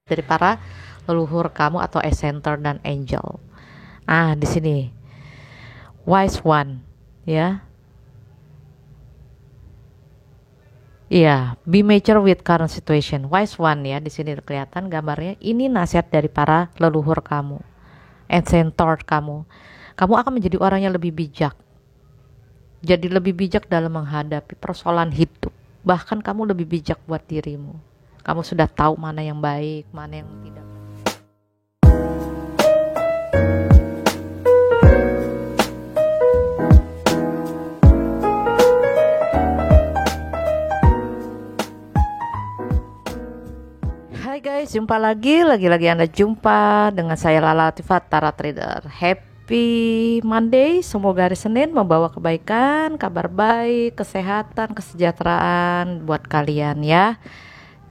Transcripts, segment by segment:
dari para leluhur kamu atau ascender dan angel. Di sini wise one, ya. Iya, be mature with current situation. Wise one ya, di sini kelihatan gambarnya. Ini nasihat dari para leluhur kamu, ancestor kamu. Kamu akan menjadi orang yang lebih bijak. Jadi lebih bijak dalam menghadapi persoalan hidup. Bahkan kamu lebih bijak buat dirimu. Kamu sudah tahu mana yang baik, mana yang tidak. Hai guys, jumpa lagi Anda jumpa dengan saya Lala Latifah, Tarot Trader. Happy Monday, semoga hari Senin membawa kebaikan, kabar baik, kesehatan, kesejahteraan buat kalian ya.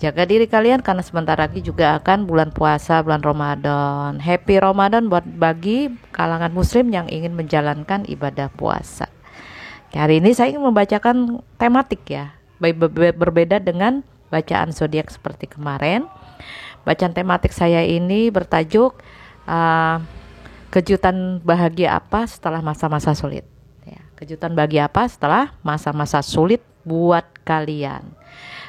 Jaga diri kalian karena sebentar lagi juga akan bulan puasa, bulan Ramadan. Happy Ramadan buat bagi kalangan muslim yang ingin menjalankan ibadah puasa. Hari ini saya ingin membacakan tematik ya, berbeda dengan bacaan zodiak seperti kemarin. Bacaan tematik saya ini bertajuk kejutan bahagia apa setelah masa-masa sulit ya, kejutan bahagia apa setelah masa-masa sulit buat kalian.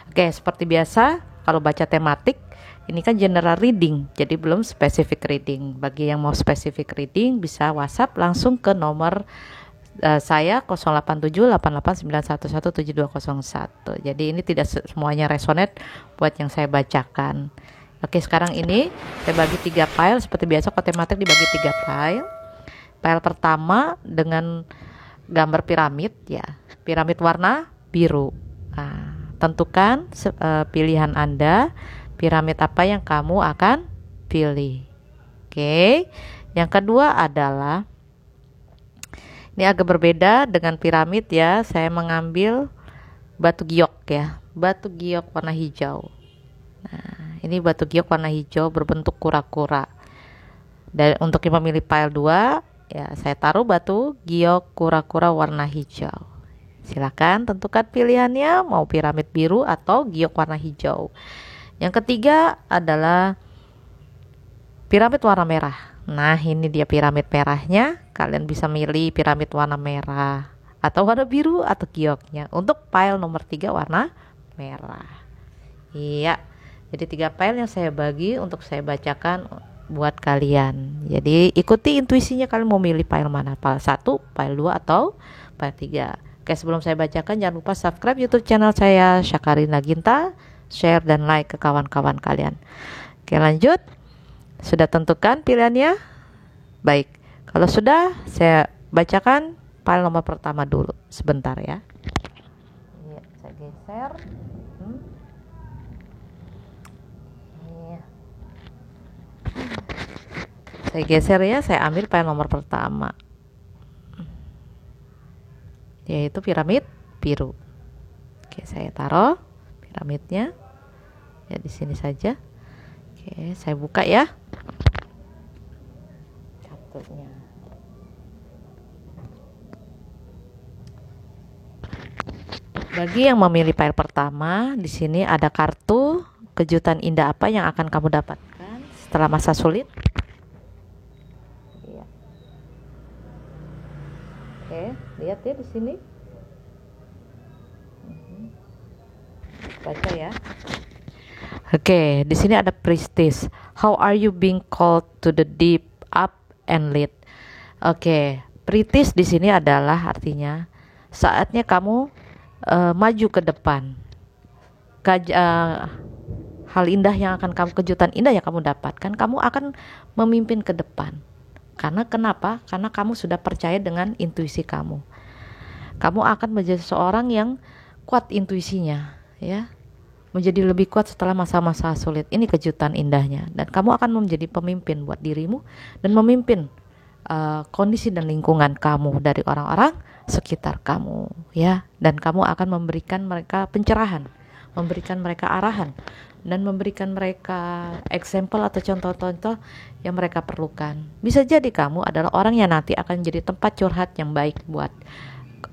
Oke, seperti biasa kalau baca tematik ini kan general reading, jadi belum specific reading. Bagi yang mau specific reading bisa WhatsApp langsung ke nomor saya 087889117201. Jadi ini tidak semuanya resonate buat yang saya bacakan. Oke, sekarang ini saya bagi 3 file seperti biasa. Kalau tematik dibagi 3 file. File pertama dengan gambar piramid ya, piramid warna biru. Tentukan pilihan Anda, piramid apa yang kamu akan pilih. Oke, yang kedua adalah ini agak berbeda dengan piramid ya. Saya mengambil batu giok ya, batu giok warna hijau. Ini batu giok warna hijau berbentuk kura-kura. Dan untuk yang memilih file 2 ya, saya taruh batu giok kura-kura warna hijau. Silakan tentukan pilihannya, mau piramid biru atau giok warna hijau. Yang ketiga adalah piramid warna merah. Nah, ini dia piramid merahnya. Kalian bisa milih piramid warna merah atau warna biru atau gioknya. Untuk file nomor 3 warna merah. Iya. Jadi 3 file yang saya bagi untuk saya bacakan buat kalian. Jadi ikuti intuisinya, kalian mau milih file mana, file 1, file 2 atau file 3. Oke, sebelum saya bacakan jangan lupa subscribe YouTube channel saya Syakarina Ginta, share dan like ke kawan-kawan kalian. Oke, lanjut. Sudah tentukan pilihannya? Baik. Kalau sudah, saya bacakan file nomor pertama dulu. Sebentar ya. Ini saya geser. Saya geser ya, saya ambil file nomor pertama, yaitu piramid biru. Oke, saya taruh piramidnya ya di sini saja. Oke, saya buka ya kartunya. Bagi yang memilih file pertama, di sini ada kartu kejutan indah apa yang akan kamu dapatkan setelah masa sulit. Oke, lihat ya di sini. Baca ya. Oke, di sini ada priestess. How are you being called to the deep, up and lead? Oke, priestess di sini adalah artinya saatnya kamu maju ke depan. Hal indah yang akan kamu, kejutan indah yang kamu dapatkan, kamu akan memimpin ke depan. Karena kenapa? Karena kamu sudah percaya dengan intuisi kamu. Kamu akan menjadi seorang yang kuat intuisinya, ya. Menjadi lebih kuat setelah masa-masa sulit. Ini kejutan indahnya. Dan kamu akan menjadi pemimpin buat dirimu dan memimpin kondisi dan lingkungan kamu dari orang-orang sekitar kamu, ya. Dan kamu akan memberikan mereka pencerahan, memberikan mereka arahan, dan memberikan mereka example atau contoh-contoh yang mereka perlukan. Bisa jadi kamu adalah orang yang nanti akan jadi tempat curhat yang baik buat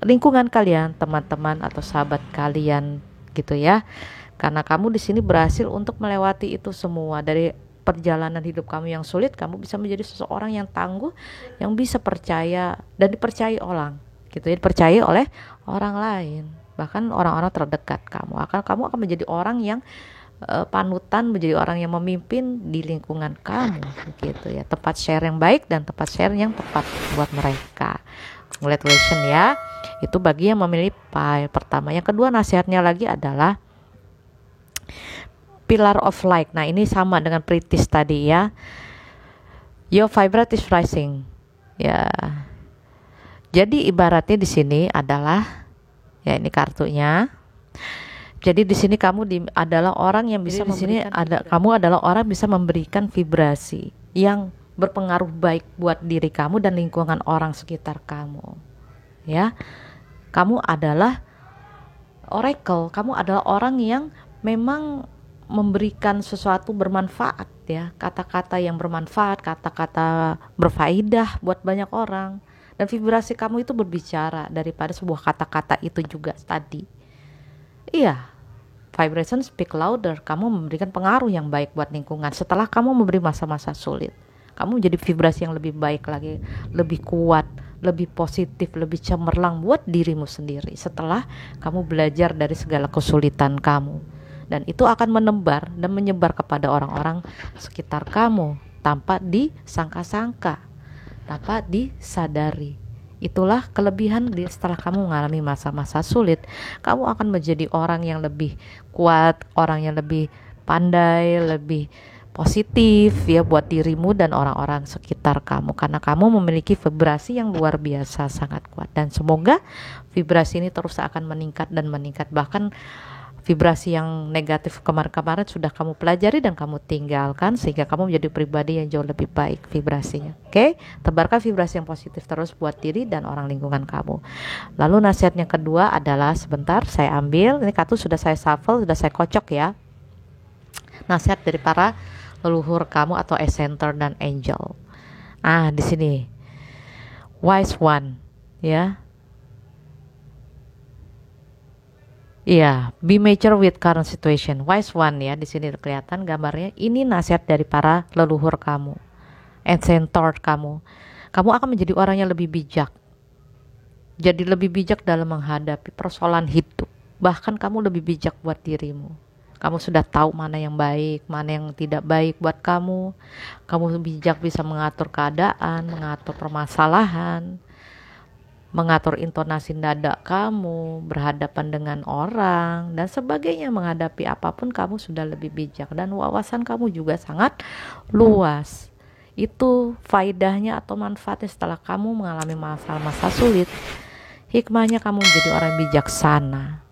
lingkungan kalian, teman-teman atau sahabat kalian gitu ya. Karena kamu di sini berhasil untuk melewati itu semua. Dari perjalanan hidup kamu yang sulit, kamu bisa menjadi seseorang yang tangguh, yang bisa percaya dan dipercayai orang, gitu ya, dipercayai oleh orang lain, bahkan orang-orang terdekat kamu. Kamu akan menjadi orang yang panutan, menjadi orang yang memimpin di lingkungan kamu, gitu ya. Tempat share yang baik dan tempat share yang tepat buat mereka. Congratulations ya. Itu bagi yang memilih pile pertama. Yang kedua, nasihatnya lagi adalah pillar of light. Nah, ini sama dengan Pritis tadi ya. Your vibrate is rising. Ya. Jadi ibaratnya di sini adalah, ya ini kartunya. Jadi di sini kamu adalah orang yang bisa kamu adalah orang bisa memberikan vibrasi yang berpengaruh baik buat diri kamu dan lingkungan orang sekitar kamu. Ya. Kamu adalah oracle, kamu adalah orang yang memang memberikan sesuatu bermanfaat ya, kata-kata yang bermanfaat, kata-kata berfaedah buat banyak orang. Dan vibrasi kamu itu berbicara daripada sebuah kata-kata itu juga tadi. Iya, vibration speak louder. Kamu memberikan pengaruh yang baik buat lingkungan. Setelah kamu memberi masa-masa sulit, kamu menjadi vibrasi yang lebih baik lagi, lebih kuat, lebih positif, lebih cemerlang buat dirimu sendiri. Setelah kamu belajar dari segala kesulitan kamu, dan itu akan menebar dan menyebar kepada orang-orang sekitar kamu tanpa disangka-sangka, tanpa disadari. Itulah kelebihan setelah kamu mengalami masa-masa sulit. Kamu akan menjadi orang yang lebih kuat, orang yang lebih pandai, lebih positif ya buat dirimu dan orang-orang sekitar kamu, karena kamu memiliki vibrasi yang luar biasa sangat kuat. Dan semoga vibrasi ini terus akan meningkat dan meningkat, bahkan vibrasi yang negatif kemarin-kemarin sudah kamu pelajari dan kamu tinggalkan, sehingga kamu menjadi pribadi yang jauh lebih baik vibrasinya. Oke? Tebarkan vibrasi yang positif terus buat diri dan orang lingkungan kamu. Lalu nasihatnya kedua adalah, sebentar saya ambil, ini kartu sudah saya shuffle, sudah saya kocok ya. Nasihat dari para leluhur kamu atau Ascender dan Angel. Di sini Wise One ya. Iya, be mature with current situation. Wise One ya, di sini kelihatan gambarnya. Ini nasihat dari para leluhur kamu, ancestor kamu. Kamu akan menjadi orang yang lebih bijak. Jadi lebih bijak dalam menghadapi persoalan hidup. Bahkan kamu lebih bijak buat dirimu. Kamu sudah tahu mana yang baik, mana yang tidak baik buat kamu. Kamu bijak bisa mengatur keadaan, mengatur permasalahan, mengatur intonasi nada kamu, berhadapan dengan orang dan sebagainya. Menghadapi apapun kamu sudah lebih bijak, dan wawasan kamu juga sangat luas. Itu faedahnya atau manfaatnya setelah kamu mengalami masa-masa sulit. Hikmahnya kamu menjadi orang bijaksana.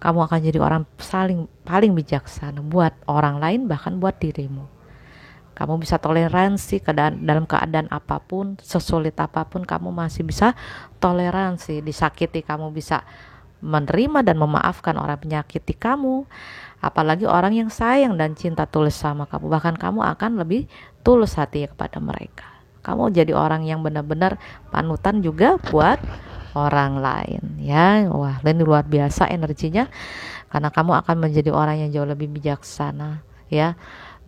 Kamu akan jadi orang paling bijaksana buat orang lain, bahkan buat dirimu. Kamu bisa toleransi dalam keadaan apapun, sesulit apapun kamu masih bisa toleransi. Disakiti kamu bisa menerima dan memaafkan orang menyakiti kamu, apalagi orang yang sayang dan cinta tulus sama kamu. Bahkan kamu akan lebih tulus hati kepada mereka. Kamu jadi orang yang benar-benar panutan juga buat orang lain ya. Wah, ini luar biasa energinya, karena kamu akan menjadi orang yang jauh lebih bijaksana ya,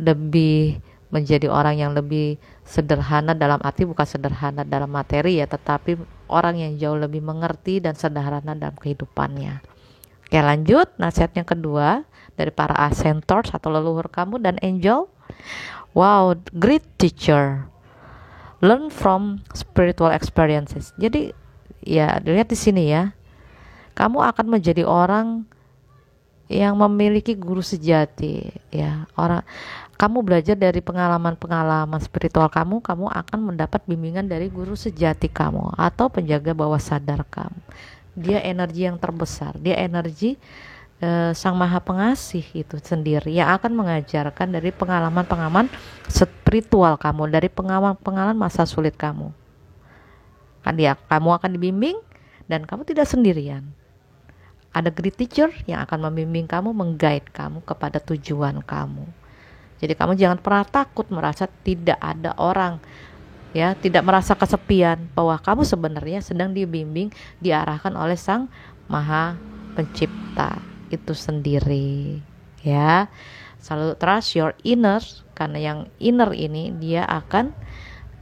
lebih menjadi orang yang lebih sederhana, dalam arti bukan sederhana dalam materi ya, tetapi orang yang jauh lebih mengerti dan sederhana dalam kehidupannya. Oke, lanjut nasihatnya kedua dari para ascenders atau leluhur kamu dan angel. Wow, great teacher, learn from spiritual experiences. Jadi ya, dilihat di sini ya, kamu akan menjadi orang yang memiliki guru sejati ya. Kamu belajar dari pengalaman-pengalaman spiritual kamu akan mendapat bimbingan dari guru sejati kamu atau penjaga bawah sadar kamu. Dia energi yang terbesar, dia energi Sang Maha Pengasih itu sendiri yang akan mengajarkan dari pengalaman-pengalaman spiritual kamu, dari pengalaman masa sulit kamu. Kamu akan dibimbing dan kamu tidak sendirian. Ada great teacher yang akan membimbing kamu, mengguide kamu kepada tujuan kamu. Jadi kamu jangan pernah takut merasa tidak ada orang ya, tidak merasa kesepian, bahwa kamu sebenarnya sedang dibimbing, diarahkan oleh Sang Maha Pencipta itu sendiri. ya. Selalu trust your inner, karena yang inner ini dia akan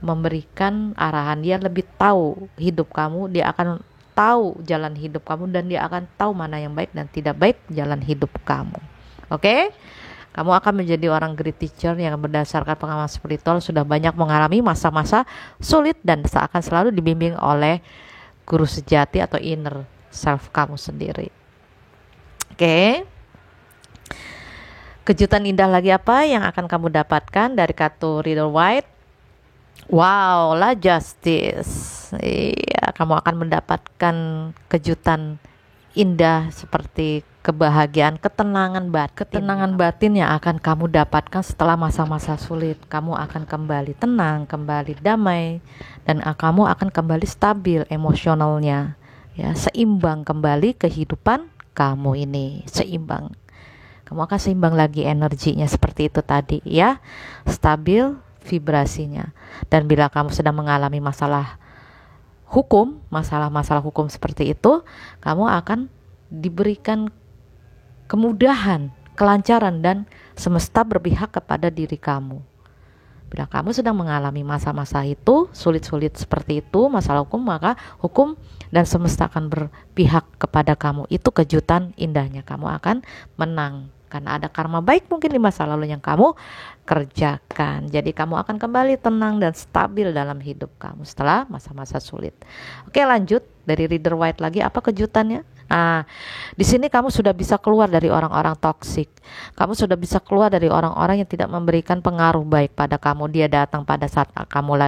memberikan arahan, dia lebih tahu hidup kamu, dia akan tahu jalan hidup kamu, dan dia akan tahu mana yang baik dan tidak baik jalan hidup kamu. Oke? Kamu akan menjadi orang great teacher yang berdasarkan pengalaman spiritual sudah banyak mengalami masa-masa sulit dan akan selalu dibimbing oleh guru sejati atau inner self kamu sendiri. Oke? Kejutan indah lagi apa yang akan kamu dapatkan dari kartu Rider White? Wow, lah justice. Iya, kamu akan mendapatkan kejutan indah seperti kebahagiaan, ketenangan batin yang akan kamu dapatkan setelah masa-masa sulit. Kamu akan kembali tenang, kembali damai, dan kamu akan kembali stabil emosionalnya, ya, seimbang kembali kehidupan kamu ini, seimbang. Kamu akan seimbang lagi energinya seperti itu tadi, ya, stabil vibrasinya. Dan bila kamu sedang mengalami masalah hukum, masalah-masalah hukum seperti itu, kamu akan diberikan kemudahan, kelancaran, dan semesta berpihak kepada diri kamu. Bila kamu sedang mengalami masa-masa itu, sulit-sulit seperti itu, masalah hukum, maka hukum dan semesta akan berpihak kepada kamu. Itu kejutan indahnya, kamu akan menang. Karena ada karma baik mungkin di masa lalu yang kamu kerjakan. Jadi kamu akan kembali tenang dan stabil dalam hidup kamu setelah masa-masa sulit. Oke, lanjut dari Rider White lagi, apa kejutannya? Nah, di sini kamu sudah bisa keluar dari orang-orang toksik. Kamu sudah bisa keluar dari orang-orang yang tidak memberikan pengaruh baik pada kamu. Dia datang pada saat kamu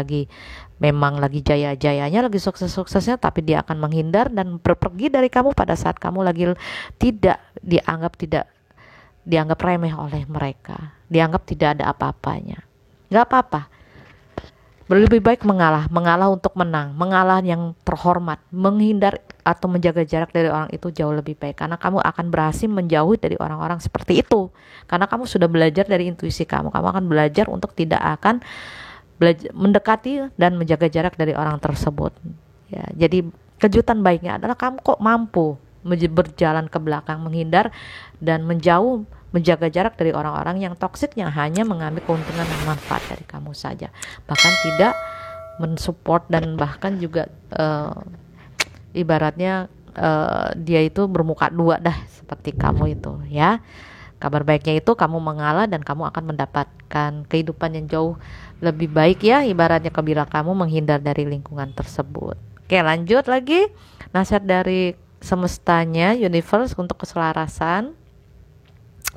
memang lagi jaya-jayanya, lagi sukses-suksesnya, tapi dia akan menghindar dan pergi dari kamu pada saat kamu lagi tidak dianggap remeh oleh mereka, dianggap tidak ada apa-apanya. Gak apa-apa, lebih baik mengalah untuk menang, mengalah yang terhormat, menghindar atau menjaga jarak dari orang itu jauh lebih baik, karena kamu akan berhasil menjauhi dari orang-orang seperti itu, karena kamu sudah belajar dari intuisi kamu akan belajar untuk tidak akan mendekati dan menjaga jarak dari orang tersebut, ya. Jadi kejutan baiknya adalah kamu kok mampu berjalan ke belakang, menghindar dan menjaga jarak dari orang-orang yang toksik, yang hanya mengambil keuntungan dan manfaat dari kamu saja, bahkan tidak mensupport, dan bahkan juga ibaratnya dia itu bermuka dua dah seperti kamu itu, ya. Kabar baiknya itu kamu mengalah dan kamu akan mendapatkan kehidupan yang jauh lebih baik, ya, ibaratnya bila kamu menghindar dari lingkungan tersebut. Oke, lanjut lagi nasihat dari semestanya, universe, untuk keselarasan.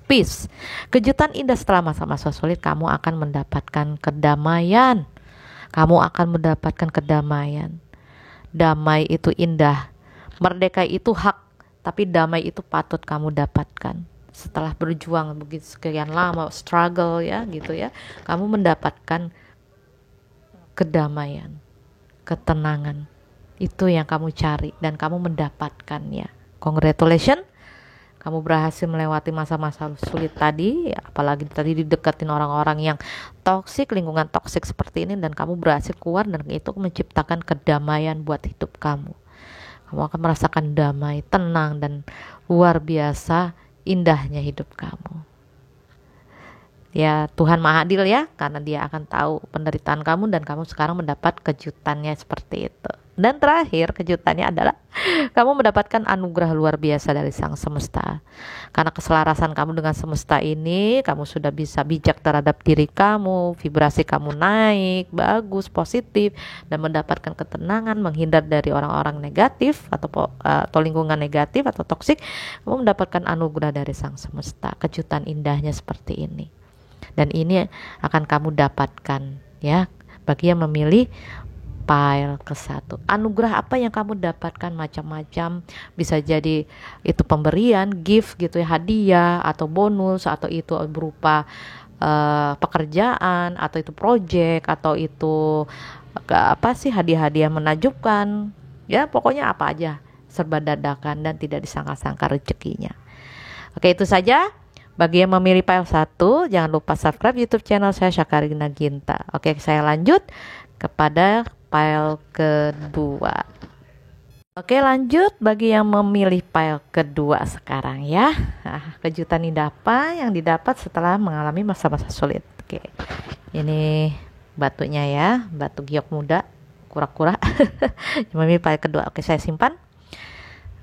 Peace. Kejutan indah setelah masa-masa sulit, kamu akan mendapatkan kedamaian. Kamu akan mendapatkan kedamaian. Damai itu indah. Merdeka itu hak, tapi damai itu patut kamu dapatkan. Setelah berjuang begitu sekian lama, struggle, ya, gitu, ya. Kamu mendapatkan kedamaian, ketenangan. Itu yang kamu cari dan kamu mendapatkannya. Congratulations. Kamu berhasil melewati masa-masa sulit tadi, apalagi tadi dideketin orang-orang yang toksik, lingkungan toksik seperti ini, dan kamu berhasil keluar, dan itu menciptakan kedamaian buat hidup kamu. Kamu akan merasakan damai, tenang, dan luar biasa indahnya hidup kamu. Ya, Tuhan Maha Adil, ya, karena dia akan tahu penderitaan kamu, dan kamu sekarang mendapat kejutannya seperti itu. Dan terakhir, kejutannya adalah kamu mendapatkan anugerah luar biasa dari Sang Semesta. Karena keselarasan kamu dengan semesta ini, kamu sudah bisa bijak terhadap diri kamu, vibrasi kamu naik, bagus, positif, dan mendapatkan ketenangan, menghindar dari orang-orang negatif atau lingkungan negatif atau toksik. Kamu mendapatkan anugerah dari Sang Semesta. Kejutan indahnya seperti ini. Dan ini akan kamu dapatkan, ya, bagi yang memilih pile ke-1. Anugerah apa yang kamu dapatkan? Macam-macam, bisa jadi itu pemberian, gift gitu, ya, hadiah atau bonus, atau itu berupa pekerjaan, atau itu project, atau itu hadiah-hadiah menakjubkan, ya, pokoknya apa aja, serba dadakan dan tidak disangka-sangka rezekinya. Oke, itu saja. Bagi yang memilih pile 1, jangan lupa subscribe YouTube channel saya, Syakarina Ginta. Oke, saya lanjut kepada pile kedua. Oke, lanjut bagi yang memilih pile kedua sekarang ya. Kejutan indah apa yang didapat setelah mengalami masa-masa sulit? Oke, ini batunya ya, batu giok muda, kura-kura. Memilih pile kedua. Oke, saya simpan.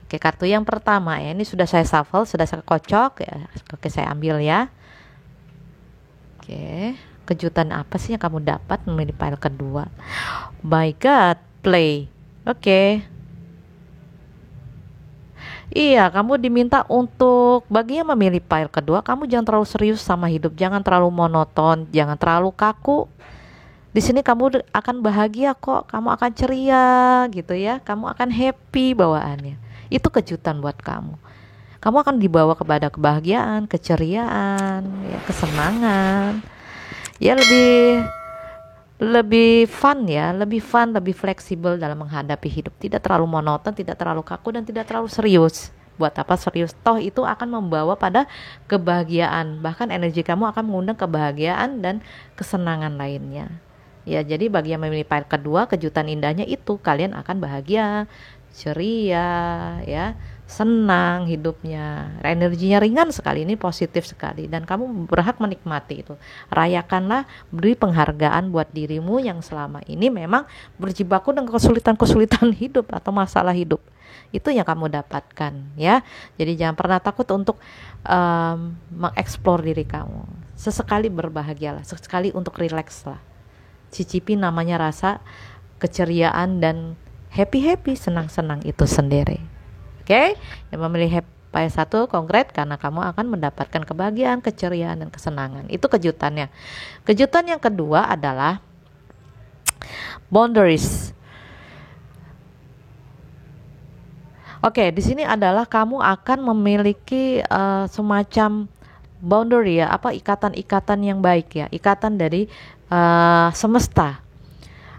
Oke, kartu yang pertama ya, ini sudah saya shuffle, sudah saya kocok ya. Oke, saya ambil ya. Oke, kejutan apa sih yang kamu dapat memilih pile kedua? My God, play. Oke. Iya, kamu diminta untuk bagi yang memilih pile kedua, kamu jangan terlalu serius sama hidup, jangan terlalu monoton, jangan terlalu kaku. Di sini kamu akan bahagia kok, kamu akan ceria gitu ya, kamu akan happy bawaannya. Itu kejutan buat kamu. Kamu akan dibawa kepada kebahagiaan, keceriaan, ya, kesenangan. Ya lebih fun ya, lebih fun, lebih fleksibel dalam menghadapi hidup. Tidak terlalu monoton, tidak terlalu kaku, dan tidak terlalu serius. Buat apa serius? Toh itu akan membawa pada kebahagiaan. Bahkan energi kamu akan mengundang kebahagiaan dan kesenangan lainnya. Ya, jadi bagi yang memilih pile kedua, kejutan indahnya itu kalian akan bahagia, ceria, ya, senang hidupnya, energinya ringan sekali, ini positif sekali, dan kamu berhak menikmati itu. Rayakanlah, beri penghargaan buat dirimu yang selama ini memang berjibaku dengan kesulitan-kesulitan hidup atau masalah hidup. Itu yang kamu dapatkan ya. Jadi jangan pernah takut untuk mengeksplor diri kamu. Sesekali berbahagialah, sesekali untuk rileks lah. Cicipi namanya rasa keceriaan dan happy, senang-senang itu sendiri. Oke, yang memilih pile 1 konkret karena kamu akan mendapatkan kebahagiaan, keceriaan, dan kesenangan. Itu kejutannya. Kejutan yang kedua adalah boundaries. Oke, di sini adalah kamu akan memiliki semacam boundary ya, apa ikatan-ikatan yang baik ya, ikatan dari semesta.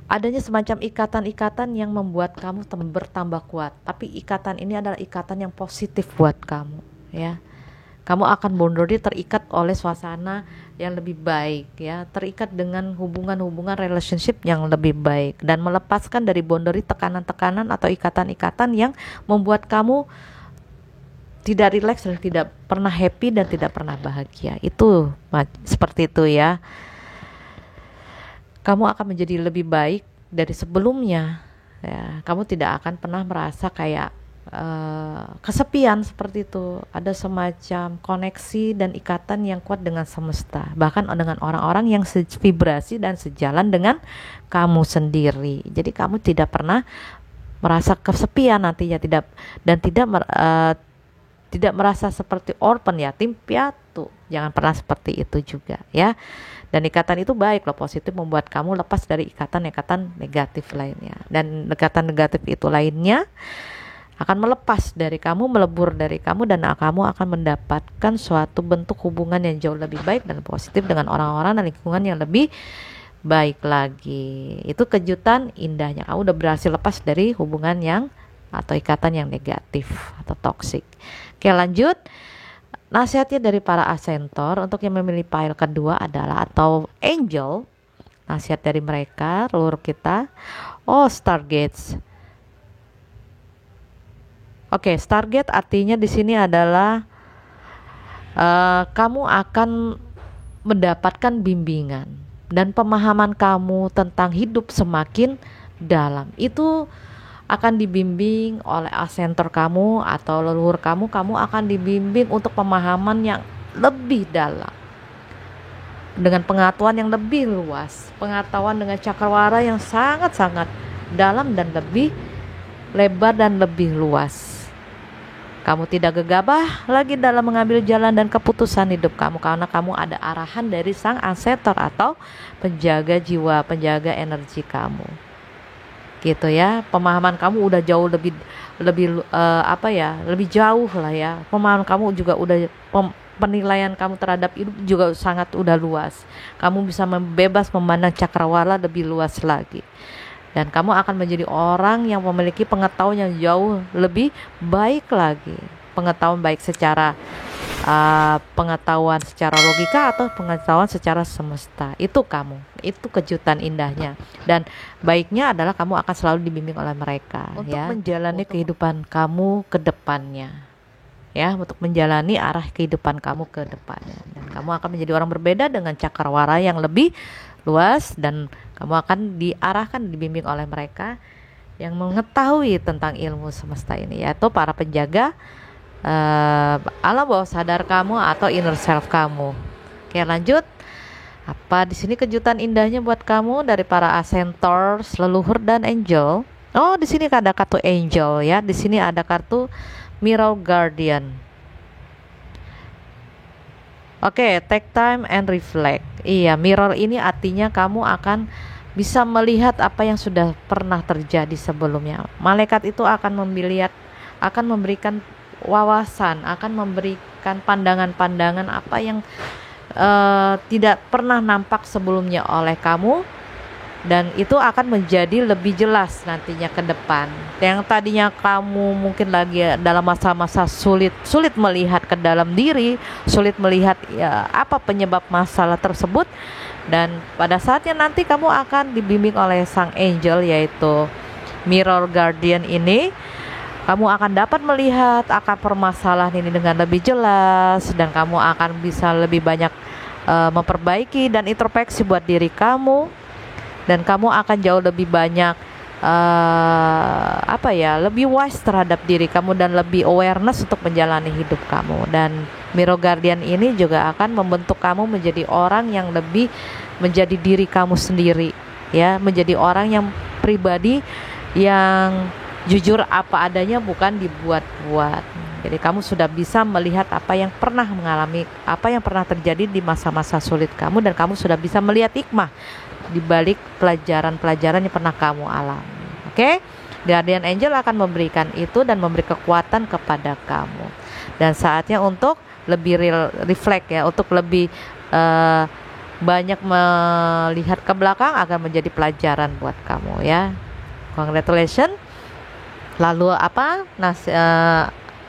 Adanya semacam ikatan-ikatan yang membuat kamu bertambah kuat. Tapi ikatan ini adalah ikatan yang positif buat kamu ya. Kamu akan boundary terikat oleh suasana yang lebih baik ya, terikat dengan hubungan-hubungan relationship yang lebih baik, dan melepaskan dari boundary tekanan-tekanan atau ikatan-ikatan yang membuat kamu tidak rileks dan tidak pernah happy dan tidak pernah bahagia. Itu seperti itu ya. Kamu akan menjadi lebih baik dari sebelumnya ya. Kamu tidak akan pernah merasa kayak kesepian seperti itu. Ada semacam koneksi dan ikatan yang kuat dengan semesta, bahkan dengan orang-orang yang vibrasi dan sejalan dengan kamu sendiri. Jadi kamu tidak pernah merasa kesepian nantinya, tidak merasa seperti orphan, yatim piatu. Jangan pernah seperti itu juga ya. Dan ikatan itu baik loh, positif, membuat kamu lepas dari ikatan-ikatan negatif lainnya. Dan ikatan negatif itu lainnya akan melepas dari kamu, melebur dari kamu, dan kamu akan mendapatkan suatu bentuk hubungan yang jauh lebih baik dan positif dengan orang-orang dan lingkungan yang lebih baik lagi. Itu kejutan indahnya. Kamu udah berhasil lepas dari hubungan yang atau ikatan yang negatif atau toksik. Oke, lanjut. Nasihatnya dari para asentor untuk yang memilih pile kedua adalah, atau angel, nasihat dari mereka, leluhur kita. Stargates. Oke, Stargate artinya di sini adalah kamu akan mendapatkan bimbingan dan pemahaman kamu tentang hidup semakin dalam. Itu akan dibimbing oleh asentor kamu atau leluhur kamu. Kamu akan dibimbing untuk pemahaman yang lebih dalam, dengan pengetahuan yang lebih luas, pengetahuan dengan cakrawala yang sangat-sangat dalam dan lebih lebar dan lebih luas. Kamu tidak gegabah lagi dalam mengambil jalan dan keputusan hidup kamu, karena kamu ada arahan dari sang asentor atau penjaga jiwa, penjaga energi kamu. Gitu ya. Pemahaman kamu udah jauh lebih lebih jauh lah ya. Pemahaman kamu juga udah penilaian kamu terhadap hidup juga sangat udah luas. Kamu bisa bebas memandang cakrawala lebih luas lagi. Dan kamu akan menjadi orang yang memiliki pengetahuan yang jauh lebih baik lagi. Pengetahuan baik secara pengetahuan secara logika atau pengetahuan secara semesta. Itu kamu, itu kejutan indahnya. Dan baiknya adalah kamu akan selalu dibimbing oleh mereka untuk menjalani kehidupan kamu ke depannya, ya, untuk menjalani arah kehidupan kamu ke depannya. Dan kamu akan menjadi orang berbeda dengan cakrawala yang lebih luas, dan kamu akan diarahkan, dibimbing oleh mereka yang mengetahui tentang ilmu semesta ini, yaitu para penjaga alam bawah sadar kamu atau inner self kamu. Oke, lanjut. Apa di sini kejutan indahnya buat kamu dari para ascentors, leluhur dan angel? Oh, di sini ada kartu angel ya. Di sini ada kartu Mirror Guardian. Oke, take time and reflect. Iya, mirror ini artinya kamu akan bisa melihat apa yang sudah pernah terjadi sebelumnya. Malaikat itu akan memberikan wawasan, akan memberikan pandangan-pandangan apa yang tidak pernah nampak sebelumnya oleh kamu, dan itu akan menjadi lebih jelas nantinya ke depan. Yang tadinya kamu mungkin lagi dalam masa-masa sulit melihat ke dalam diri, sulit melihat ya, apa penyebab masalah tersebut, dan pada saatnya nanti kamu akan dibimbing oleh sang angel yaitu Mirror Guardian ini. Kamu akan dapat melihat akar permasalahan ini dengan lebih jelas, dan kamu akan bisa lebih banyak memperbaiki dan introspeksi buat diri kamu, dan kamu akan jauh lebih banyak lebih wise terhadap diri kamu dan lebih awareness untuk menjalani hidup kamu. Dan Mirror Guardian ini juga akan membentuk kamu menjadi orang yang lebih menjadi diri kamu sendiri, ya, menjadi orang yang pribadi yang jujur apa adanya, bukan dibuat-buat. Jadi kamu sudah bisa melihat apa yang pernah terjadi di masa-masa sulit kamu, dan kamu sudah bisa melihat hikmah di balik pelajaran-pelajaran yang pernah kamu alami. Oke? Guardian Angel akan memberikan itu dan memberi kekuatan kepada kamu. Dan saatnya untuk lebih reflect ya, untuk lebih banyak melihat ke belakang akan menjadi pelajaran buat kamu ya. Congratulations. Lalu apa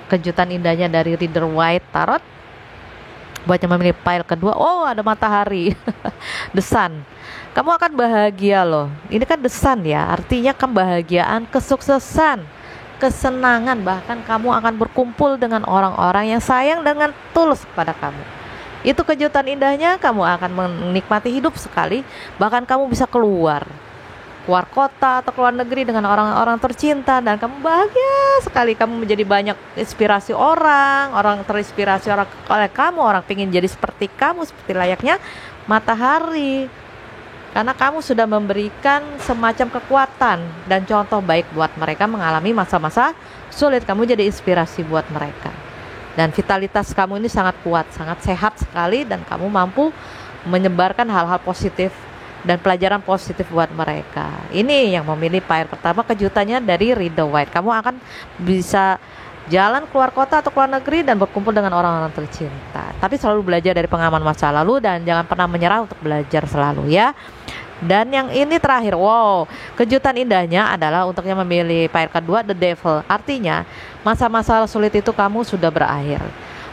kejutan indahnya dari Rider Waite Tarot buat yang memilih pile kedua? Oh, ada matahari. The Sun. Kamu akan bahagia loh. Ini kan The Sun ya, artinya kebahagiaan, kesuksesan, kesenangan. Bahkan kamu akan berkumpul dengan orang-orang yang sayang dengan tulus kepada kamu. Itu kejutan indahnya. Kamu akan menikmati hidup sekali. Bahkan kamu bisa keluar kota atau keluar negeri dengan orang-orang tercinta, dan kamu bahagia sekali. Kamu menjadi banyak inspirasi orang terinspirasi oleh kamu, orang pengen jadi seperti kamu, seperti layaknya matahari, karena kamu sudah memberikan semacam kekuatan dan contoh baik buat mereka mengalami masa-masa sulit. Kamu jadi inspirasi buat mereka, dan vitalitas kamu ini sangat kuat, sangat sehat sekali, dan kamu mampu menyebarkan hal-hal positif dan pelajaran positif buat mereka. Ini yang memilih pile pertama, kejutannya dari Rider Waite. Kamu akan bisa jalan keluar kota atau keluar negeri dan berkumpul dengan orang-orang tercinta. Tapi selalu belajar dari pengalaman masa lalu, dan jangan pernah menyerah untuk belajar selalu ya. Dan yang ini terakhir, wow, kejutan indahnya adalah untuk yang memilih pile kedua, The Devil. Artinya masa-masa sulit itu kamu sudah berakhir.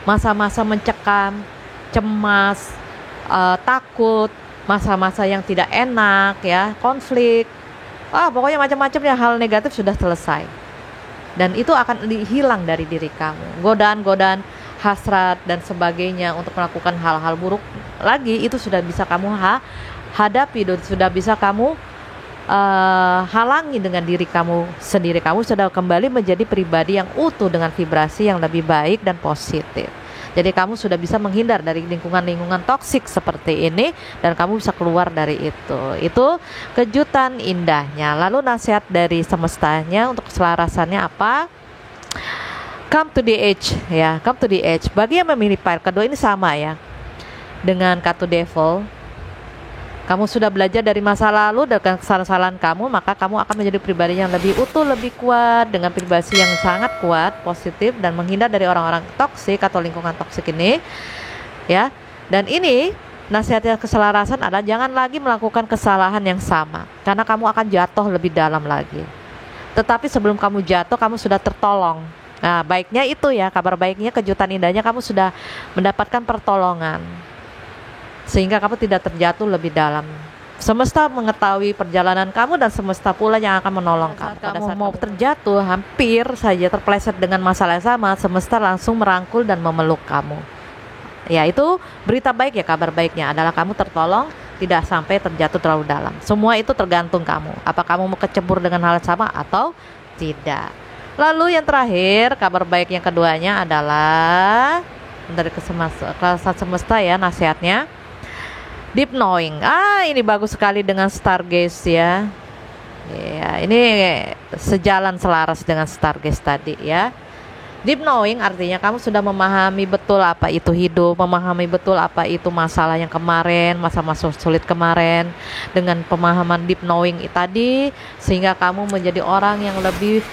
Masa-masa mencekam, cemas, takut, masa-masa yang tidak enak ya, konflik, pokoknya macam-macamnya hal negatif sudah selesai, dan itu akan hilang dari diri kamu. Godaan-godaan hasrat dan sebagainya untuk melakukan hal-hal buruk lagi itu sudah bisa kamu hadapi, dan sudah bisa kamu halangi dengan diri kamu sendiri. Kamu sudah kembali menjadi pribadi yang utuh dengan vibrasi yang lebih baik dan positif. Jadi kamu sudah bisa menghindar dari lingkungan-lingkungan toksik seperti ini, dan kamu bisa keluar dari itu. Itu kejutan indahnya. Lalu nasihat dari semestanya untuk keselarasannya apa? Come to the edge ya, come to the edge. Bagi yang memilih pile kedua ini sama ya dengan kartu Devil. Kamu sudah belajar dari masa lalu dengan kesalahan-kesalahan kamu, maka kamu akan menjadi pribadi yang lebih utuh, lebih kuat, dengan pribadi yang sangat kuat, positif, dan menghindar dari orang-orang toksik atau lingkungan toksik ini ya. Dan ini nasihatnya keselarasan adalah jangan lagi melakukan kesalahan yang sama, karena kamu akan jatuh lebih dalam lagi. Tetapi sebelum kamu jatuh, kamu sudah tertolong, Nah, baiknya itu ya, kabar baiknya, kejutan indahnya, kamu sudah mendapatkan pertolongan sehingga kamu tidak terjatuh lebih dalam. Semesta mengetahui perjalanan kamu dan semesta pula yang akan menolong kamu. Pada saat kamu terjatuh, hampir saja terpeleset dengan masalah yang sama, semesta langsung merangkul dan memeluk kamu. Ya, itu berita baik ya, kabar baiknya adalah kamu tertolong, tidak sampai terjatuh terlalu dalam. Semua itu tergantung kamu. Apa kamu mau kecebur dengan hal yang sama atau tidak. Lalu yang terakhir, kabar baik yang keduanya adalah dari kelasan semesta ya, nasihatnya. Deep knowing. Ini bagus sekali dengan Stargaze ya. Ya, ini sejalan selaras dengan Stargaze tadi ya. Deep knowing artinya kamu sudah memahami betul apa itu hidup, memahami betul apa itu masalah yang kemarin, masa-masa sulit kemarin. Dengan pemahaman deep knowing tadi, sehingga kamu menjadi orang yang lebih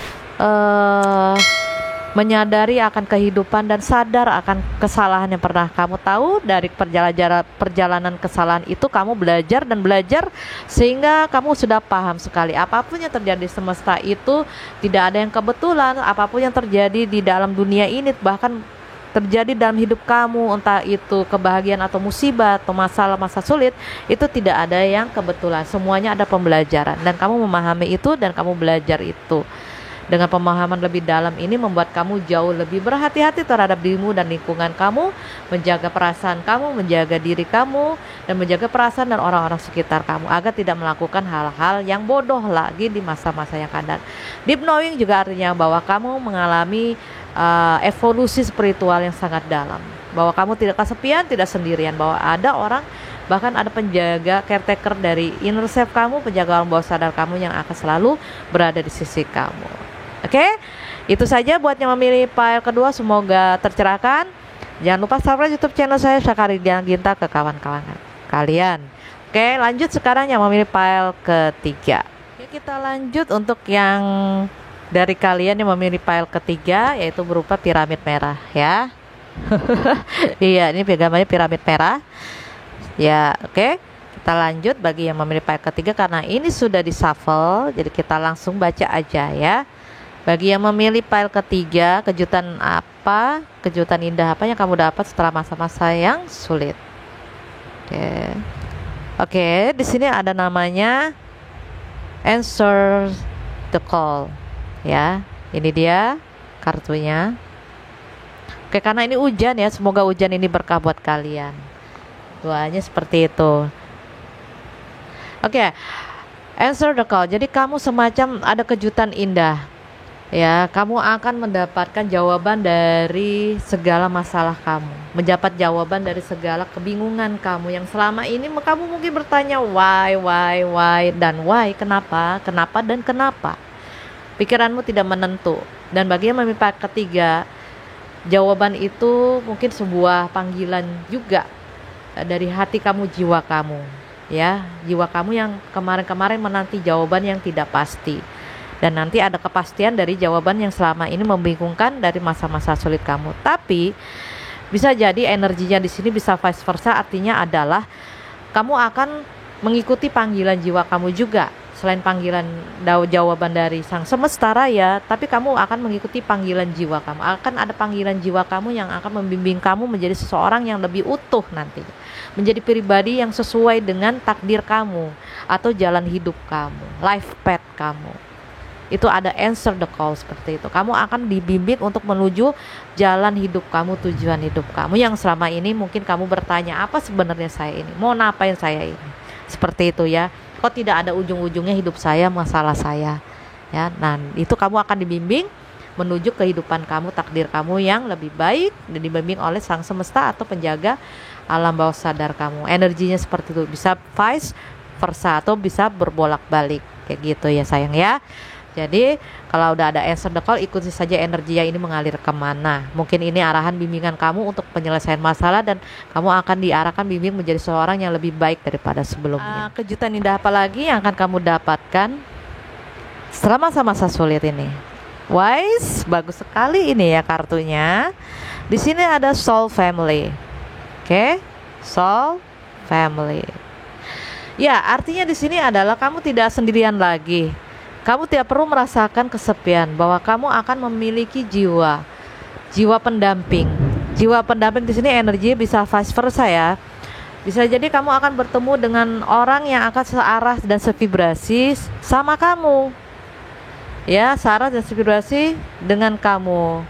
menyadari akan kehidupan dan sadar akan kesalahan yang pernah kamu tahu. Dari perjalanan kesalahan itu kamu belajar dan belajar sehingga kamu sudah paham sekali apapun yang terjadi di semesta itu tidak ada yang kebetulan. Apapun yang terjadi di dalam dunia ini, bahkan terjadi dalam hidup kamu, entah itu kebahagiaan atau musibah atau masalah-masa sulit, itu tidak ada yang kebetulan. Semuanya ada pembelajaran dan kamu memahami itu dan kamu belajar itu. Dengan pemahaman lebih dalam ini membuat kamu jauh lebih berhati-hati terhadap dirimu dan lingkungan kamu, menjaga perasaan kamu, menjaga diri kamu, dan menjaga perasaan dan orang-orang sekitar kamu agar tidak melakukan hal-hal yang bodoh lagi di masa-masa yang akan datang. Deep knowing juga artinya bahwa kamu mengalami evolusi spiritual yang sangat dalam, bahwa kamu tidak kesepian, tidak sendirian, bahwa ada orang, bahkan ada penjaga, caretaker dari inner self kamu, penjaga alam bawah sadar kamu yang akan selalu berada di sisi kamu. Oke, itu saja buat yang memilih file kedua, semoga tercerahkan. Jangan lupa subscribe YouTube channel saya Syakari Ginta ke kawan-kawan kalian. Oke, lanjut sekarang yang memilih file ketiga. Oke, kita lanjut untuk yang dari kalian yang memilih file ketiga, yaitu berupa piramid merah ya. Iya, ini gambarnya piramid merah. Ya, oke. Kita lanjut bagi yang memilih file ketiga karena ini sudah di shuffle, jadi kita langsung baca aja ya. Bagi yang memilih file ketiga, kejutan indah apa yang kamu dapat setelah masa-masa yang sulit? Oke, di sini ada namanya answer the call. Ya, ini dia kartunya. Oke, karena ini hujan ya, semoga hujan ini berkah buat kalian. Doanya seperti itu. Oke, answer the call. Jadi kamu semacam ada kejutan indah. Ya, kamu akan mendapatkan jawaban dari segala masalah kamu, mendapat jawaban dari segala kebingungan kamu yang selama ini kamu mungkin bertanya why dan why, kenapa dan kenapa. Pikiranmu tidak menentu. Dan bagi yang memilih ketiga, jawaban itu mungkin sebuah panggilan juga dari hati kamu, jiwa kamu. Ya, jiwa kamu yang kemarin-kemarin menanti jawaban yang tidak pasti. Dan nanti ada kepastian dari jawaban yang selama ini membingungkan dari masa-masa sulit kamu. Tapi bisa jadi energinya di sini bisa vice versa, artinya adalah kamu akan mengikuti panggilan jiwa kamu juga. Selain panggilan jawaban dari sang semesta raya, tapi kamu akan mengikuti panggilan jiwa kamu. Akan ada panggilan jiwa kamu yang akan membimbing kamu menjadi seseorang yang lebih utuh nanti, menjadi pribadi yang sesuai dengan takdir kamu atau jalan hidup kamu, life path kamu. Itu ada answer the call seperti itu. Kamu akan dibimbing untuk menuju jalan hidup kamu, tujuan hidup kamu yang selama ini mungkin kamu bertanya, apa sebenarnya saya ini? Mau ngapain saya ini? Seperti itu ya. Kok tidak ada ujung-ujungnya hidup saya, masalah saya? Ya, nah itu kamu akan dibimbing menuju kehidupan kamu, takdir kamu yang lebih baik dan dibimbing oleh sang semesta atau penjaga alam bawah sadar kamu. Energinya seperti itu, bisa vice versa atau bisa berbolak-balik kayak gitu ya sayang ya. Jadi kalau udah ada answer the call, ikuti saja energinya ini mengalir kemana. Mungkin ini arahan bimbingan kamu untuk penyelesaian masalah dan kamu akan diarahkan bimbing menjadi seorang yang lebih baik daripada sebelumnya. Kejutan indah apa lagi yang akan kamu dapatkan setelah masa-masa sulit ini? Wise, bagus sekali ini ya kartunya. Di sini ada soul family. Oke, soul family. Ya, artinya di sini adalah kamu tidak sendirian lagi. Kamu tidak perlu merasakan kesepian, bahwa kamu akan memiliki jiwa pendamping. Jiwa pendamping di sini energi bisa vice versa ya. Bisa jadi kamu akan bertemu dengan orang yang akan searah dan sevibrasi sama kamu. Ya, searah dan sevibrasi dengan kamu.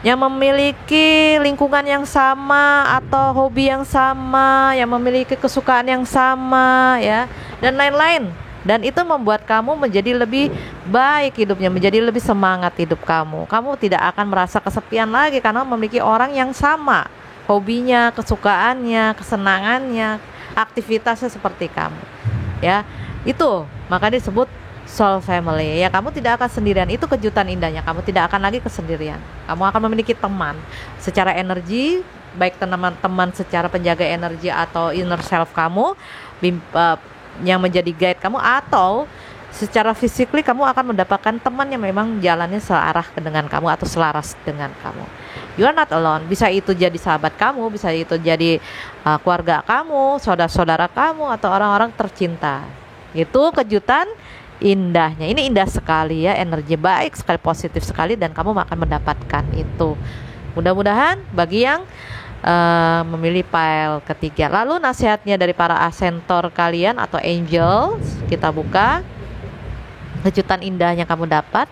Yang memiliki lingkungan yang sama atau hobi yang sama, yang memiliki kesukaan yang sama ya, dan lain-lain. Dan itu membuat kamu menjadi lebih baik hidupnya, menjadi lebih semangat hidup kamu. Kamu tidak akan merasa kesepian lagi karena memiliki orang yang sama, hobinya, kesukaannya, kesenangannya, aktivitasnya seperti kamu. Ya, itu maka disebut soul family. Ya, kamu tidak akan sendirian. Itu kejutan indahnya. Kamu tidak akan lagi kesendirian. Kamu akan memiliki teman secara energi, baik teman-teman secara penjaga energi atau inner self kamu, yang menjadi guide kamu, atau secara physically kamu akan mendapatkan teman yang memang jalannya searah dengan kamu atau selaras dengan kamu. You are not alone. Bisa itu jadi sahabat kamu, bisa itu jadi keluarga kamu, saudara-saudara kamu, atau orang-orang tercinta. Itu kejutan indahnya. Ini indah sekali ya, energi baik sekali, positif sekali, dan kamu akan mendapatkan itu. Mudah-mudahan bagi yang memilih pile ketiga. Lalu nasihatnya dari para asentor kalian atau angels, kita buka. Kejutan indahnya kamu dapat.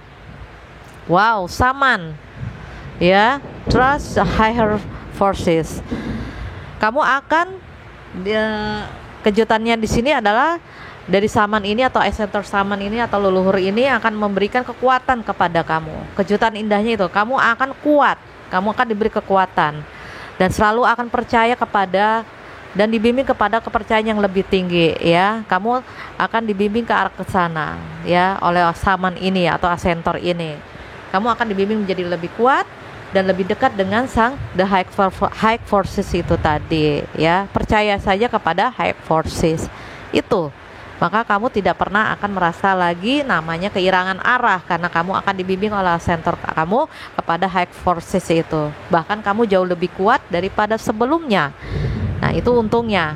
Wow, saman. Ya, trust the higher forces. Kamu akan kejutannya di sini adalah dari saman ini atau asentor saman ini atau leluhur ini akan memberikan kekuatan kepada kamu. Kejutan indahnya itu, kamu akan kuat, kamu akan diberi kekuatan, dan selalu akan percaya kepada dan dibimbing kepada kepercayaan yang lebih tinggi ya. Kamu akan dibimbing ke arah ke sana ya oleh saman ini atau asentor ini. Kamu akan dibimbing menjadi lebih kuat dan lebih dekat dengan sang the high forces itu tadi ya. Percaya saja kepada high forces itu, maka kamu tidak pernah akan merasa lagi namanya keirangan arah, karena kamu akan dibimbing oleh asentor kamu kepada high forces itu. Bahkan kamu jauh lebih kuat daripada sebelumnya. Nah, itu untungnya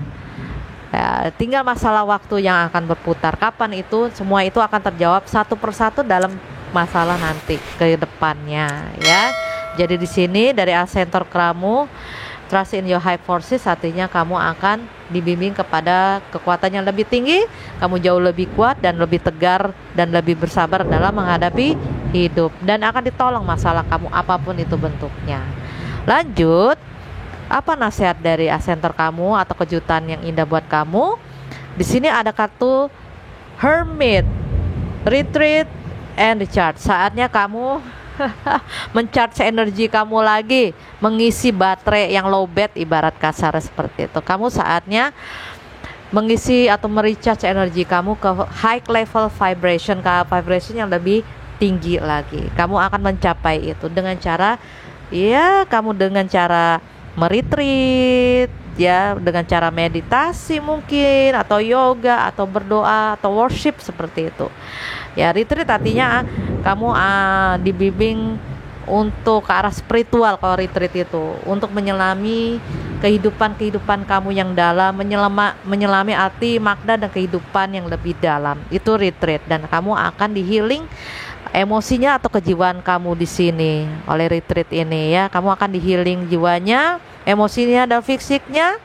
ya, tinggal masalah waktu yang akan berputar. Kapan itu semua itu akan terjawab satu persatu dalam masalah nanti ke depannya ya. Jadi di sini dari asentor kamu, trust in your high forces, artinya kamu akan dibimbing kepada kekuatan yang lebih tinggi. Kamu jauh lebih kuat dan lebih tegar dan lebih bersabar dalam menghadapi hidup, dan akan ditolong masalah kamu apapun itu bentuknya. Lanjut, apa nasihat dari asentor kamu atau kejutan yang indah buat kamu? Di sini ada kartu Hermit, Retreat and Recharge. Saatnya kamu mencharge energi kamu lagi, mengisi baterai yang low bat, ibarat kasar seperti itu. Kamu saatnya mengisi atau merecharge energi kamu ke high level vibration, ke vibration yang lebih tinggi lagi. Kamu akan mencapai itu dengan cara dengan cara meretreat ya, dengan cara meditasi mungkin, atau yoga, atau berdoa, atau worship seperti itu. Ya, retreat artinya kamu dibimbing untuk ke arah spiritual. Kalau retreat itu untuk menyelami kehidupan kamu yang dalam, menyelami arti, makna, dan kehidupan yang lebih dalam. Itu retreat, dan kamu akan di-healing emosinya atau kejiwaan kamu di sini oleh retreat ini ya. Kamu akan di-healing jiwanya, emosinya, dan fisiknya,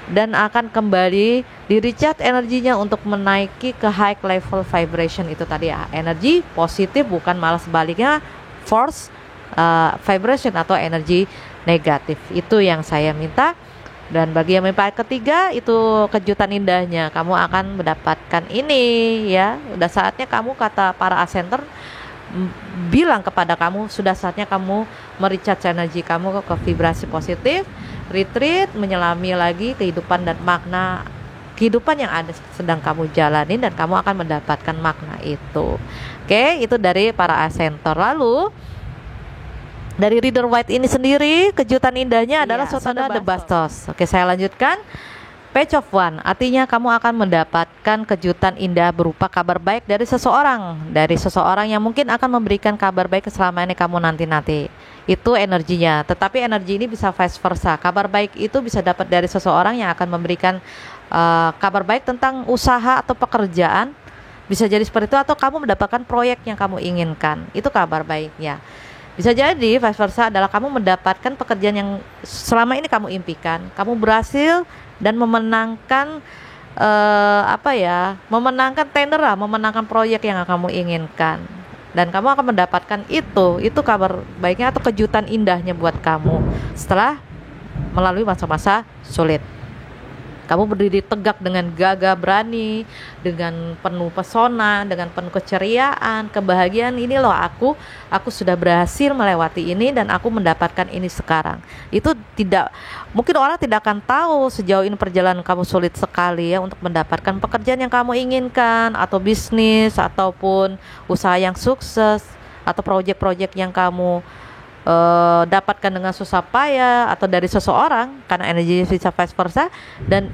dan akan kembali di-recharge energinya untuk menaiki ke high level vibration itu tadi ya. Energi positif, bukan malah sebaliknya force vibration atau energi negatif. Itu yang saya minta. Dan bagi yang mimpi ketiga, itu kejutan indahnya, kamu akan mendapatkan ini ya. Udah saatnya kamu, kata para asentor, bilang kepada kamu, sudah saatnya kamu merecharge energi kamu ke vibrasi positif, retreat, menyelami lagi kehidupan dan makna kehidupan yang ada sedang kamu jalani, dan kamu akan mendapatkan makna itu. Oke, itu dari para asentor. Lalu dari Reader White ini sendiri, kejutan indahnya adalah Sotana the Bastos. Oke, saya lanjutkan. Page of One, artinya kamu akan mendapatkan kejutan indah berupa kabar baik dari seseorang yang mungkin akan memberikan kabar baik selama ini kamu nanti. Itu energinya. Tetapi energi ini bisa vice versa. Kabar baik itu bisa dapat dari seseorang yang akan memberikan kabar baik tentang usaha atau pekerjaan Bisa jadi seperti itu, atau kamu mendapatkan proyek yang kamu inginkan. Itu kabar baiknya. Bisa jadi vice versa adalah kamu mendapatkan pekerjaan yang selama ini kamu impikan. Kamu berhasil dan memenangkan memenangkan tender lah, memenangkan proyek yang kamu inginkan. Dan kamu akan mendapatkan itu kabar baiknya atau kejutan indahnya buat kamu setelah melalui masa-masa sulit. Kamu berdiri tegak dengan gagah berani, dengan penuh pesona, dengan penuh keceriaan, kebahagiaan. Ini loh aku sudah berhasil melewati ini dan aku mendapatkan ini sekarang. Itu mungkin orang tidak akan tahu sejauh ini perjalanan kamu sulit sekali ya untuk mendapatkan pekerjaan yang kamu inginkan, atau bisnis, ataupun usaha yang sukses, atau proyek-proyek yang kamu dapatkan dengan susah payah atau dari seseorang, karena energi bisa vice versa. Dan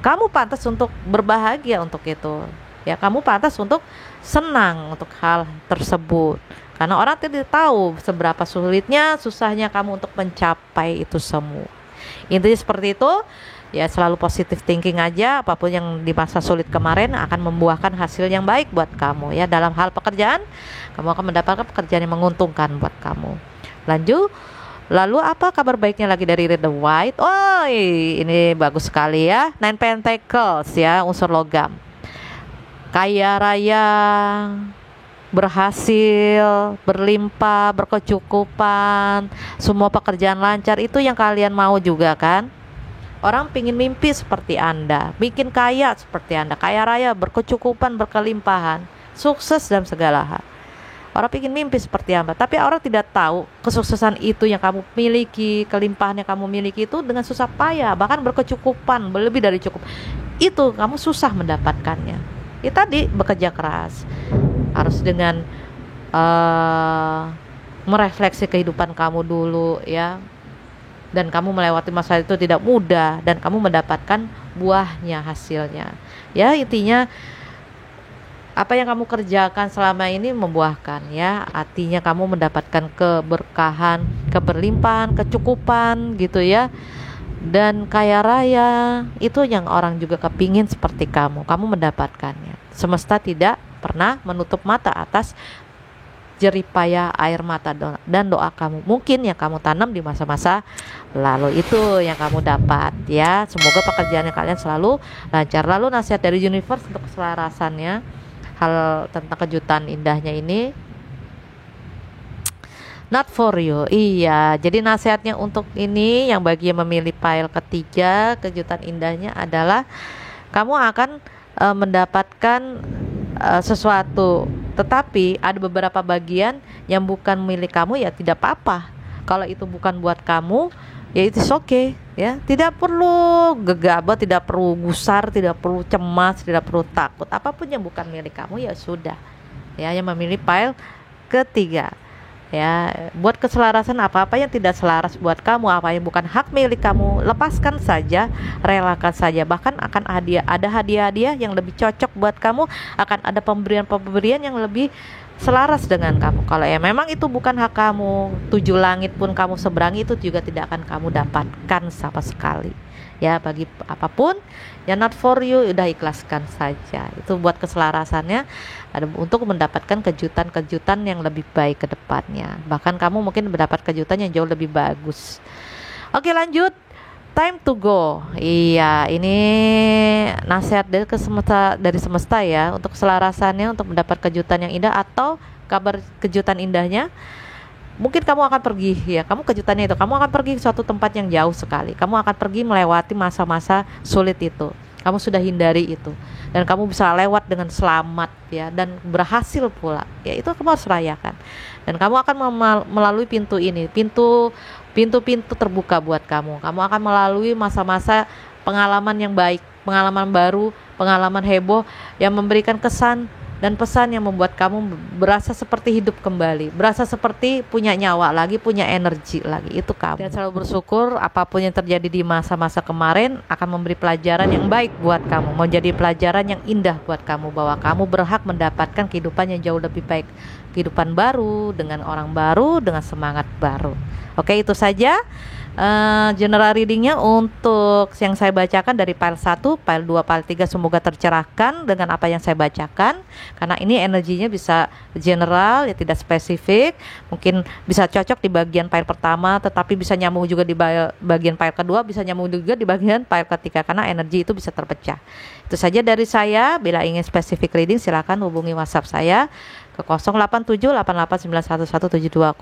kamu pantas untuk berbahagia untuk itu ya, kamu pantas untuk senang untuk hal tersebut, karena orang tidak tahu seberapa sulitnya, susahnya kamu untuk mencapai itu semua. Intinya seperti itu ya, selalu positive thinking aja. Apapun yang di masa sulit kemarin akan membuahkan hasil yang baik buat kamu ya. Dalam hal pekerjaan, kamu akan mendapatkan pekerjaan yang menguntungkan buat kamu. Lalu apa kabar baiknya lagi dari Read the White? Oh, ini bagus sekali ya. Nine Pentacles ya, unsur logam. Kaya raya, berhasil, berlimpah, berkecukupan, semua pekerjaan lancar, itu yang kalian mau juga kan? Orang pingin mimpi seperti Anda, bikin kaya seperti Anda, kaya raya, berkecukupan, berkelimpahan, sukses dalam segala hal. Orang ingin mimpi seperti Anda, tapi orang tidak tahu kesuksesan itu yang kamu miliki, kelimpahan yang kamu miliki itu dengan susah payah, bahkan berkecukupan, lebih dari cukup. Itu kamu susah mendapatkannya. Itu tadi bekerja keras, harus dengan merefleksi kehidupan kamu dulu ya. Dan kamu melewati masa itu tidak mudah, dan kamu mendapatkan buahnya, hasilnya. Ya, intinya apa yang kamu kerjakan selama ini membuahkan ya, artinya kamu mendapatkan keberkahan, keberlimpahan, kecukupan gitu ya, dan kaya raya. Itu yang orang juga kepingin seperti kamu mendapatkannya. Semesta tidak pernah menutup mata atas jerih payah air mata dan doa kamu, mungkin yang kamu tanam di masa-masa lalu, itu yang kamu dapat ya. Semoga pekerjaannya kalian selalu lancar. Lalu nasihat dari universe untuk keselarasannya, hal tentang kejutan indahnya ini, not for you. Iya, jadi nasihatnya untuk ini yang bagi yang memilih pile ketiga, kejutan indahnya adalah kamu akan mendapatkan sesuatu, tetapi ada beberapa bagian yang bukan milik kamu ya, tidak apa-apa. Kalau itu bukan buat kamu ya, itu okay ya, tidak perlu gegabah, tidak perlu gusar, tidak perlu cemas, tidak perlu takut. Apapun yang bukan milik kamu ya sudah ya, yang memilih pile ketiga ya. Buat keselarasan, apa-apa yang tidak selaras buat kamu, apa yang bukan hak milik kamu, lepaskan saja, relakan saja. Bahkan akan ada hadiah-hadiah yang lebih cocok buat kamu, akan ada pemberian-pemberian yang lebih selaras dengan kamu. Kalau ya memang itu bukan hak kamu, 7 langit pun kamu seberangi, itu juga tidak akan kamu dapatkan sama sekali ya. Bagi apapun yang not for you, udah ikhlaskan saja. Itu buat keselarasannya, untuk mendapatkan kejutan-kejutan yang lebih baik ke depannya. Bahkan kamu mungkin mendapat kejutan yang jauh lebih bagus. Oke, lanjut. Time to go. Iya, ini nasihat dari semesta ya, untuk keselarasannya, untuk mendapat kejutan yang indah atau kabar kejutan indahnya. Mungkin kamu akan pergi ya, kejutannya itu kamu akan pergi ke suatu tempat yang jauh sekali. Kamu akan pergi melewati masa-masa sulit itu. Kamu sudah hindari itu, dan kamu bisa lewat dengan selamat ya, dan berhasil pula ya. Itu kamu harus rayakan, dan kamu akan melalui pintu ini, pintu-pintu terbuka buat kamu. Kamu akan melalui masa-masa pengalaman yang baik, pengalaman baru, pengalaman heboh yang memberikan kesan dan pesan yang membuat kamu berasa seperti hidup kembali, berasa seperti punya nyawa lagi, punya energi lagi. Itu kamu. Dan selalu bersyukur, apapun yang terjadi di masa-masa kemarin akan memberi pelajaran yang baik buat kamu, menjadi pelajaran yang indah buat kamu, bahwa kamu berhak mendapatkan kehidupan yang jauh lebih baik kehidupan baru, dengan orang baru, dengan semangat baru. Oke, itu saja general readingnya untuk yang saya bacakan dari file 1, file 2, file 3. Semoga tercerahkan dengan apa yang saya bacakan, karena ini energinya bisa general ya, tidak spesifik. Mungkin bisa cocok di bagian file pertama, tetapi bisa nyambung juga di bagian file kedua, bisa nyambung juga di bagian file ketiga, karena energi itu bisa terpecah. Itu saja dari saya. Bila ingin spesifik reading silakan hubungi WhatsApp saya ke 087881117201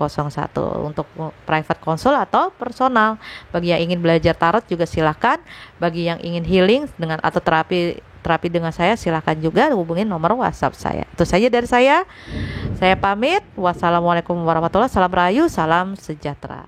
untuk private consult atau personal. Bagi yang ingin belajar tarot juga silakan. Bagi yang ingin healing dengan atau terapi dengan saya, silakan juga hubungi nomor WhatsApp saya. Itu saja dari saya. Saya pamit. Wassalamualaikum warahmatullahi wabarakatuh. Salam Rahayu, salam sejahtera.